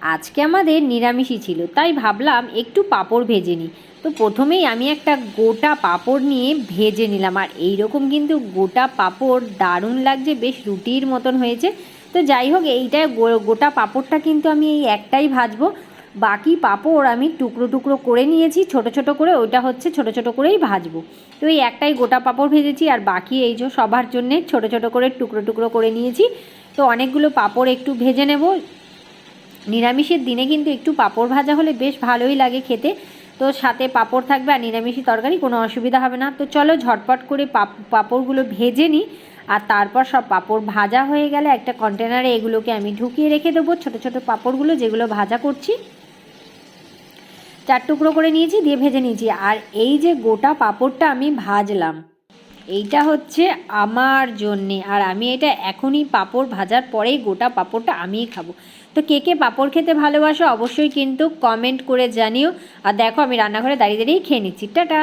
আজকে আমাদের নিরামিষই ছিল, তাই ভাবলাম একটু পাঁপড় ভেজে নিই। তো প্রথমেই আমি একটা গোটা পাঁপড় নিয়ে ভেজে নিলাম, আর এইরকম কিন্তু গোটা পাঁপড় দারুণ লাগছে, বেশ রুটির মতন হয়েছে। তো যাই হোক, এইটা গোটা পাঁপড়টা কিন্তু আমি এই একটাই ভাজবো। বাকি পাঁপড় আমি টুকরো টুকরো করে নিয়েছি ছোট ছোট করে, ওইটা হচ্ছে ছোট ছোট করেই ভাজবো। তো এই একটাই গোটা পাঁপড় ভেজেছি, আর বাকি এই যে সবার জন্যে ছোট ছোট করে টুকরো টুকরো করে নিয়েছি। তো অনেকগুলো পাঁপড় একটু ভেজে নেব। নিরামিষের দিনে কিন্তু একটু পাঁপড় ভাজা হলে বেশ ভালোই লাগে খেতে। তো সাথে পাঁপড় থাকবে আর নিরামিষি তরকারি, কোনো অসুবিধা হবে না। তো চলো ঝটপট করে পাঁপড়গুলো ভেজে নিই। আর তারপর সব পাঁপড় ভাজা হয়ে গেলে একটা কন্টেনারে এগুলোকে আমি ঢুকিয়ে রেখে দেবো, ছোটো ছোটো পাঁপড়গুলো যেগুলো ভাজা করছি। 4 টুকরো করে নিয়েছি, দিয়ে ভেজে নিয়েছি। আর এই যে গোটা পাঁপড়টা আমি ভাজলাম, এইটা হচ্ছে আমার জন্যে, আর আমি এটা এখনই পাঁপড় ভাজার পরেই গোটা পাঁপড়টা আমিই খাবো। তো কে কে পাঁপড় খেতে ভালোবাসো অবশ্যই কিন্তু কমেন্ট করে জানিও। আর দেখো আমি রান্নাঘরে দাঁড়িয়ে দাঁড়িয়েই খেয়ে নিচ্ছি। টাটা।